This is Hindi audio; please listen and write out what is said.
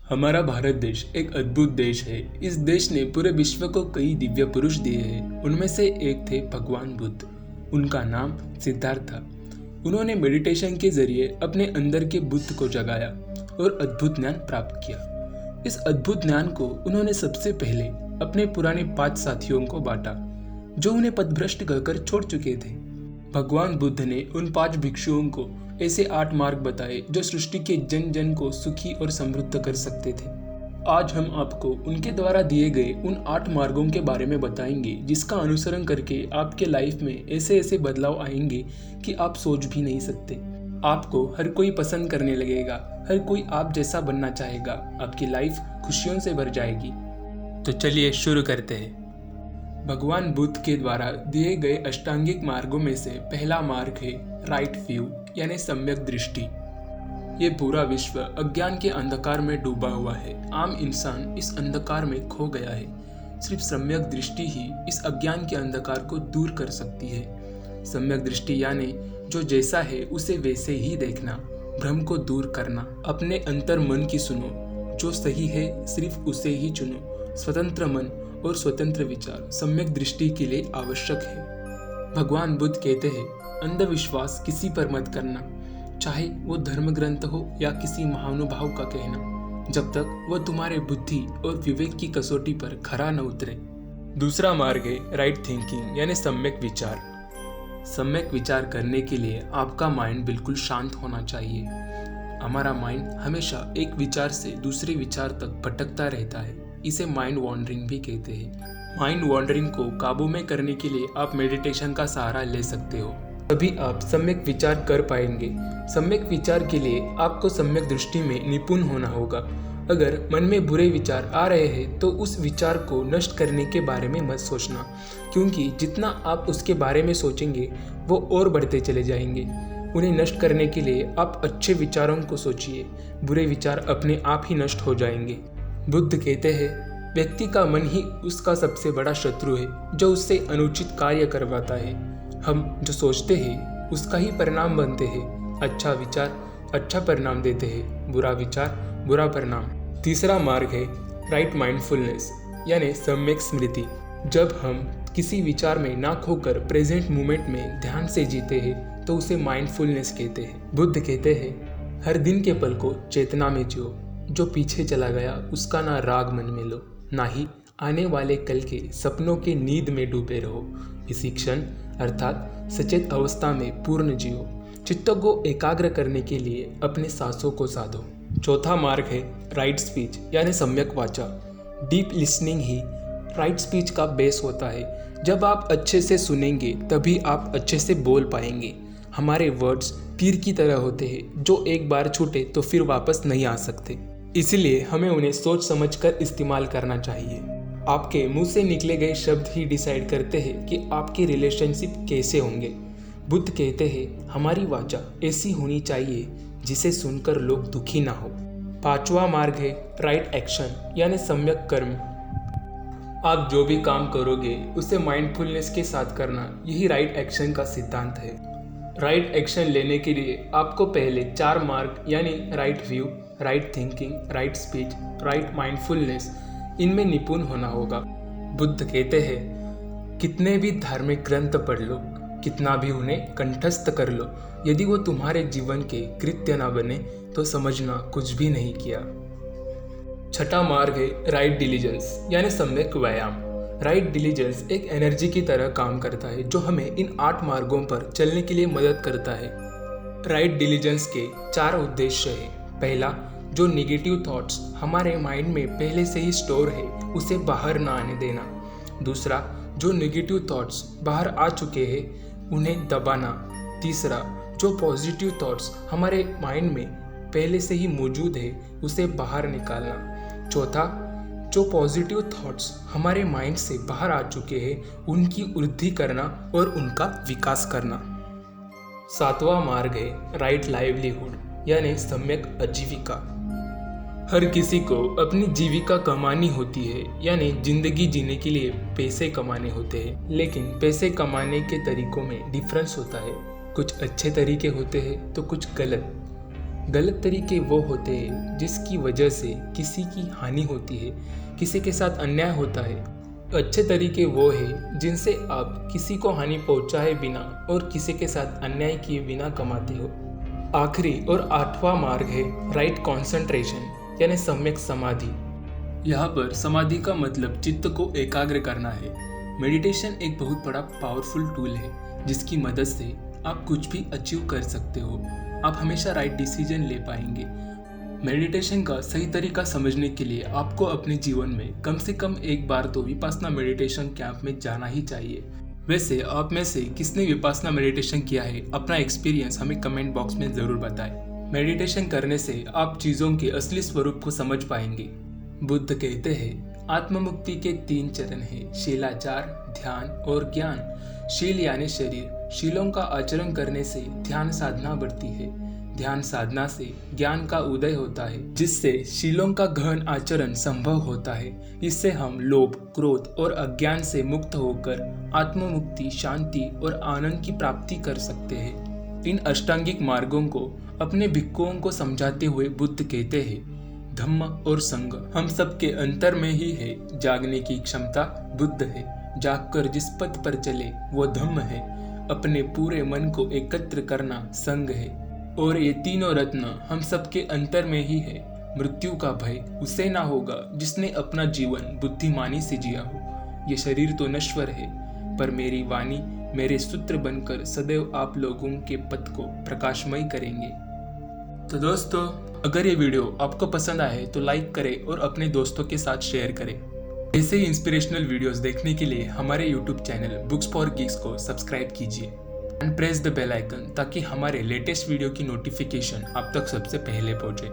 हमारा भारत देश एक अद्भुत देश है। इस देश ने पूरे विश्व को कई दिव्य पुरुष दिए हैं। उनमें से एक थे भगवान बुद्ध। उनका नाम सिद्धार्थ था। उन्होंने मेडिटेशन के जरिए अपने अंदर के बुद्ध को जगाया और अद्भुत ज्ञान प्राप्त किया। इस अद्भुत ज्ञान को उन्होंने सबसे पहले अपने पुराने 5 साथियों को बांटा, जो उन्हें पथभ्रष्ट कहकर छोड़ चुके थे। भगवान बुद्ध ने उन 5 भिक्षुओं को ऐसे 8 मार्ग बताए जो सृष्टि के जन जन को सुखी और समृद्ध कर सकते थे। आज हम आपको उनके द्वारा दिए गए उन 8 मार्गों के बारे में बताएंगे, जिसका अनुसरण करके आपके लाइफ में ऐसे ऐसे बदलाव आएंगे कि आप सोच भी नहीं सकते। आपको हर कोई पसंद करने लगेगा, हर कोई आप जैसा बनना चाहेगा। आपकी लाइफ खुशियों से भर जाएगी। तो चलिए शुरू करते हैं। भगवान बुद्ध के द्वारा दिए गए अष्टांगिक मार्गों में से पहला मार्ग है राइट व्यू, यानी सम्यक दृष्टि। ये पूरा विश्व अज्ञान के अंधकार में डूबा हुआ है। आम इंसान इस अंधकार में खो गया है। सिर्फ सम्यक दृष्टि ही इस अज्ञान के अंधकार को दूर कर सकती है। सम्यक दृष्टि यानी जो जैसा है उसे वैसे ही देखना, भ्रम को दूर करना। अपने अंतर मन की सुनो, जो सही है सिर्फ उसे ही चुनो। स्वतंत्र मन और स्वतंत्र विचार सम्यक दृष्टि के लिए आवश्यक है। भगवान बुद्ध कहते हैं, अंधविश्वास किसी पर मत करना, चाहे वो धर्म ग्रंथ हो या किसी महानुभाव का कहना, जब तक वह तुम्हारे बुद्धि और विवेक की कसौटी पर खरा न उतरे। दूसरा मार्ग है राइट थिंकिंग, यानी सम्यक विचार। सम्यक विचार करने के लिए आपका माइंड बिल्कुल शांत होना चाहिए। हमारा माइंड हमेशा एक विचार से दूसरे विचार तक भटकता रहता है। इसे माइंड वॉन्डरिंग भी कहते हैं। माइंड वॉन्डरिंग को काबू में करने के लिए आप मेडिटेशन का सहारा ले सकते हो, तभी आप सम्यक विचार कर पाएंगे। सम्यक विचार के लिए आपको सम्यक दृष्टि में निपुण होना होगा। अगर मन में बुरे विचार आ रहे हैं तो उस विचार को नष्ट करने के बारे में मत सोचना, क्योंकि जितना आप उसके बारे में सोचेंगे वो और बढ़ते चले जाएंगे। उन्हें नष्ट करने के लिए आप अच्छे विचारों को सोचिए। बुरे विचार अपने आप ही नष्ट हो जाएंगे। बुद्ध कहते हैं, व्यक्ति का मन ही उसका सबसे बड़ा शत्रु है, जो उससे अनुचित कार्य करवाता है। हम जो सोचते हैं उसका ही परिणाम बनते हैं। अच्छा विचार अच्छा परिणाम देते हैं, बुरा विचार बुरा परिणाम। तीसरा मार्ग है राइट माइंडफुलनेस, यानी सम्यक स्मृति। जब हम किसी विचार में ना खोकर प्रेजेंट मोमेंट में ध्यान से जीते हैं तो उसे माइंडफुलनेस कहते हैं। बुद्ध कहते हैं, हर दिन के पल को चेतना में जियो। जो पीछे चला गया उसका ना राग मन में लो, ना ही आने वाले कल के सपनों के नींद में डूबे रहो। इसी क्षण अर्थात सचेत अवस्था में पूर्ण जियो। चित्त को एकाग्र करने के लिए अपने सांसों को साधो। चौथा मार्ग है राइट स्पीच, यानी सम्यक वाचा। डीप लिसनिंग ही राइट स्पीच का बेस होता है। जब आप अच्छे से सुनेंगे तभी आप अच्छे से बोल पाएंगे। हमारे वर्ड्स तीर की तरह होते हैं, जो एक बार छूटे तो फिर वापस नहीं आ सकते। इसलिए हमें उन्हें सोच समझकर इस्तेमाल करना चाहिए। आपके मुंह से निकले गए शब्द ही डिसाइड करते हैं कि आपके रिलेशनशिप कैसे होंगे। बुद्ध कहते हैं, हमारी वाचा ऐसी होनी चाहिए जिसे सुनकर लोग दुखी ना हो। पांचवा मार्ग है राइट एक्शन, यानी सम्यक कर्म। आप जो भी काम करोगे उसे माइंडफुलनेस के साथ करना, यही राइट एक्शन का सिद्धांत है। राइट एक्शन लेने के लिए आपको पहले 4 मार्ग, यानी right view, right thinking, right speech, right mindfulness, इनमें निपुण होना होगा। बुद्ध कहते हैं, कितने भी धार्मिक ग्रंथ पढ़ लो, कितना भी उन्हें कंठस्थ कर लो, यदि वो तुम्हारे जीवन के कृत्य ना बने तो समझना कुछ भी नहीं किया। छठा मार्ग है राइट डिलीजेंस, यानी सम्यक व्यायाम। राइट डिलीजेंस एक एनर्जी की तरह काम करता है, जो हमें इन 8 मार्गों पर चलने के लिए मदद करता है। राइट डिलीजेंस के 4 उद्देश्य है। पहला, जो नेगेटिव थॉट्स हमारे माइंड में पहले से ही स्टोर है उसे बाहर ना आने देना। दूसरा, जो नेगेटिव थॉट्स बाहर आ चुके हैं उन्हें दबाना। तीसरा, जो पॉजिटिव थॉट्स हमारे माइंड में पहले से ही मौजूद है उसे बाहर निकालना। चौथा, जो पॉजिटिव थॉट्स हमारे माइंड से बाहर आ चुके हैं उनकी वृद्धि करना और उनका विकास करना। 7वां मार्ग है राइट लाइवलीहुड, यानी सम्यक आजीविका। हर किसी को अपनी जीविका कमानी होती है, यानी जिंदगी जीने के लिए पैसे कमाने होते हैं। लेकिन पैसे कमाने के तरीकों में डिफरेंस होता है। कुछ अच्छे तरीके होते हैं तो कुछ गलत। गलत तरीके वो होते हैं जिसकी वजह से किसी की हानि होती है, किसी के साथ अन्याय होता है। अच्छे तरीके वो हैं जिनसे आप किसी को हानि पहुंचाए बिना और किसी के साथ अन्याय किए बिना कमाते हो। आखिरी और 8वां मार्ग है राइट कॉन्सेंट्रेशन यानी सम्यक समाधि। यहाँ पर समाधि का मतलब चित्त को एकाग्र करना है। मेडिटेशन एक बहुत बड़ा पावरफुल टूल है जिसकी मदद से आप कुछ भी अचीव कर सकते हो। आप हमेशा राइट डिसीजन ले पाएंगे। मेडिटेशन का सही तरीका समझने के लिए आपको अपने जीवन में कम से कम एक बार तो विपासना मेडिटेशन कैंप में जाना ही चाहिए। वैसे आप में से किसने विपासना मेडिटेशन किया है, अपना एक्सपीरियंस हमें कमेंट बॉक्स में ज़रूर बताएं। मेडिटेशन करने से आप चीज़ों के असली स्वरूप को समझ पाएंगे। बुद्ध कहते हैं आत्ममुक्ति के 3 चरण हैं, शीलाचार, ध्यान और ज्ञान। शील यानी शरीर। शीलों का आचरण करने से ध्यान साधना बढ़ती है। ध्यान साधना से ज्ञान का उदय होता है जिससे शीलों का गहन आचरण संभव होता है। इससे हम लोभ, क्रोध और अज्ञान से मुक्त होकर आत्ममुक्ति, शांति और आनंद की प्राप्ति कर सकते हैं। इन अष्टांगिक मार्गों को अपने भिक्खुओं को समझाते हुए बुद्ध कहते हैं धम्म और संग हम सबके अंतर में ही है। जागने की क्षमता बुद्ध है। जागकर जिस पथ पर चले वो धम्म है। अपने पूरे मन को एकत्र करना संग है। और ये तीनों रत्न हम सबके अंतर में ही है। मृत्यु का भय उसे ना होगा जिसने अपना जीवन बुद्धिमानी से जिया हो। ये शरीर तो नश्वर है पर मेरी वाणी, मेरे सूत्र बनकर सदैव आप लोगों के पथ को प्रकाशमय करेंगे। तो दोस्तों, अगर ये वीडियो आपको पसंद आए तो लाइक करें और अपने दोस्तों के साथ शेयर करें। ऐसे ही इंस्पिरेशनल वीडियोस देखने के लिए हमारे YouTube channel books for geeks को सब्सक्राइब कीजिए and press the bell icon ताकि हमारे लेटेस्ट वीडियो की नोटिफिकेशन आप तक सबसे पहले पहुंचे।